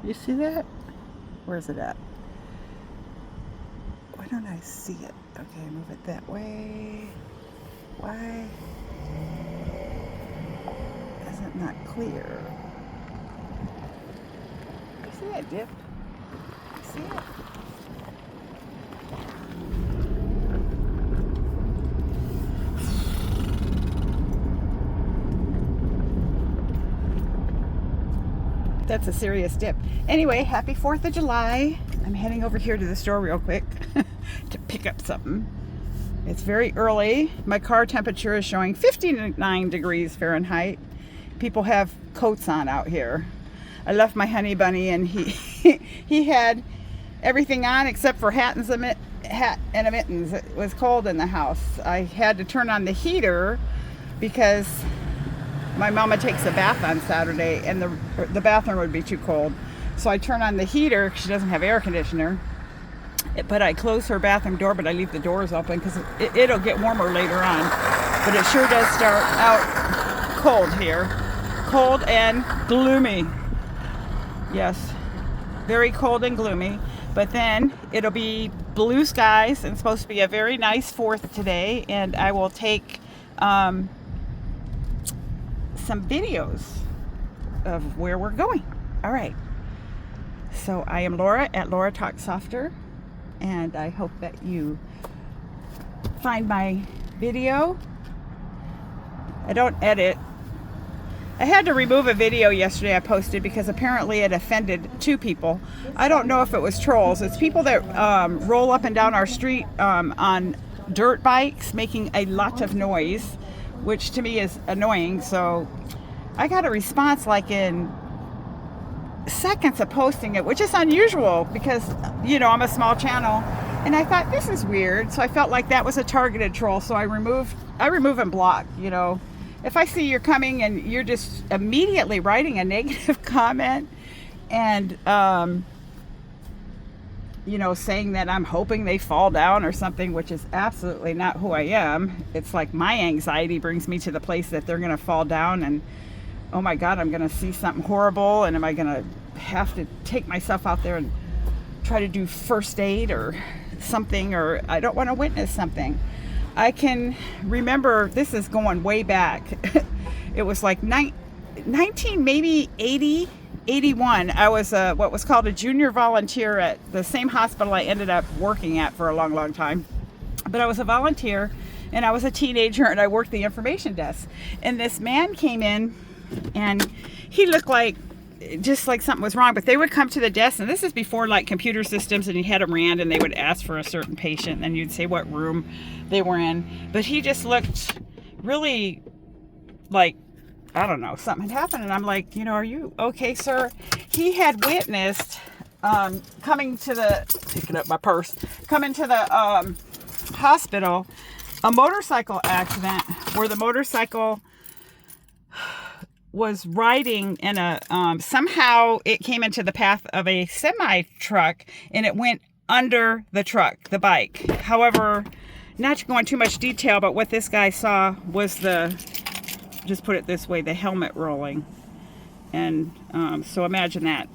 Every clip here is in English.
You see that? Where is it at? Why don't I see it? Okay, move it that way. Why is it not clear? You see that dip? You see it? That's a serious dip. Anyway, happy 4th of July. I'm heading over here to the store real quick to pick up something. It's very early. My car temperature is showing 59 degrees Fahrenheit. People have coats on out here. I left my honey bunny and he had everything on except for hat and a mittens. It was cold in the house. I had to turn on the heater because my mama takes a bath on Saturday and the bathroom would be too cold. So I turn on the heater because she doesn't have air conditioner. But I close her bathroom door, but I leave the doors open because it'll get warmer later on. But it sure does start out cold here. Cold and gloomy. Yes, very cold and gloomy. But then it'll be blue skies and supposed to be a very nice 4th today. And I will take some videos of where we're going. All right. So I am Laura at Laura Talks Softer. And I hope that you find my video. I don't edit. I had to remove a video yesterday I posted because apparently it offended 2 people. I don't know if it was trolls. It's people that roll up and down our street on dirt bikes making a lot of noise, which to me is annoying. So I got a response like in seconds of posting it, which is unusual because, you know, I'm a small channel. And I thought, this is weird. So I felt like that was a targeted troll. So I remove and block, you know. If I see you're coming and you're just immediately writing a negative comment and, you know, saying that I'm hoping they fall down or something, which is absolutely not who I am. It's like my anxiety brings me to the place that they're going to fall down and, oh my God, I'm going to see something horrible. And am I going to have to take myself out there and try to do first aid or something, or I don't want to witness something. I can remember, this is going way back. It was like 19, maybe 80, 81. I was what was called a junior volunteer at the same hospital I ended up working at for a long, long time. But I was a volunteer and I was a teenager and I worked the information desk. And this man came in and he looked like just like something was wrong, but they would come to the desk, and this is before like computer systems, and you had them ran and they would ask for a certain patient and you'd say what room they were in. But he just looked really like, I don't know, something had happened. And I'm like, you know, are you okay, sir? He had witnessed coming to the hospital, a motorcycle accident where the motorcycle was riding in a somehow it came into the path of a semi truck and it went under the truck, the bike. However, not to go into too much detail, but what this guy saw was just put it this way, the helmet rolling. And so imagine that.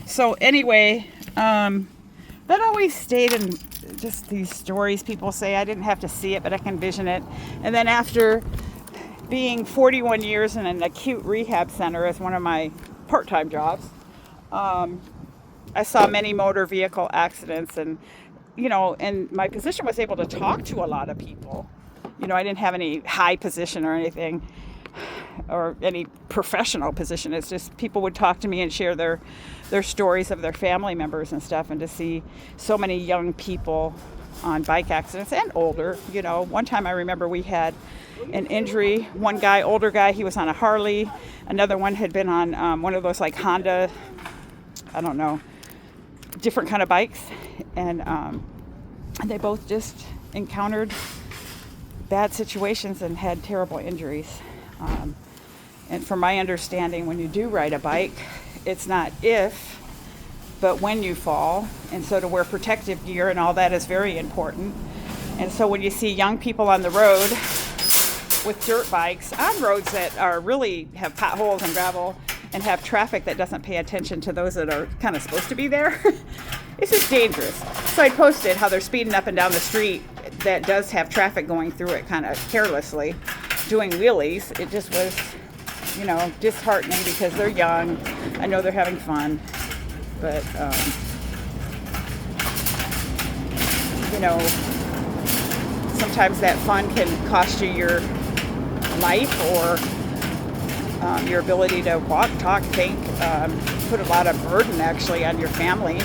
So anyway, that always stayed in just these stories people say. I didn't have to see it, but I can envision it. And then after being 41 years in an acute rehab center as one of my part-time jobs, I saw many motor vehicle accidents, and, you know, and my position was able to talk to a lot of people. You know, I didn't have any high position or anything, or any professional position. It's just people would talk to me and share their stories of their family members and stuff, and to see so many young people on bike accidents and older. You know, one time I remember we had an injury. One guy, older guy, he was on a Harley. Another one had been on one of those like Honda, I don't know, different kind of bikes. And they both just encountered bad situations and had terrible injuries. And from my understanding, when you do ride a bike, it's not if, but when you fall. And so to wear protective gear and all that is very important. And so when you see young people on the road with dirt bikes on roads that are really have potholes and gravel, and have traffic that doesn't pay attention to those that are kind of supposed to be there. It's just dangerous. So I posted how they're speeding up and down the street that does have traffic going through it kind of carelessly, doing wheelies. It just was, you know, disheartening because they're young. I know they're having fun, but, you know, sometimes that fun can cost you your life or your ability to walk, talk, think, put a lot of burden actually on your family,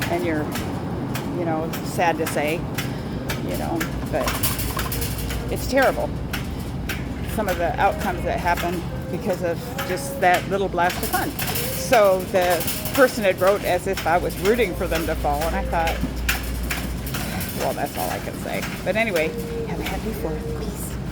and you're, you know, sad to say, you know, but it's terrible. Some of the outcomes that happen because of just that little blast of fun. So the person had wrote as if I was rooting for them to fall, and I thought, well, that's all I can say. But anyway, have a happy 4th.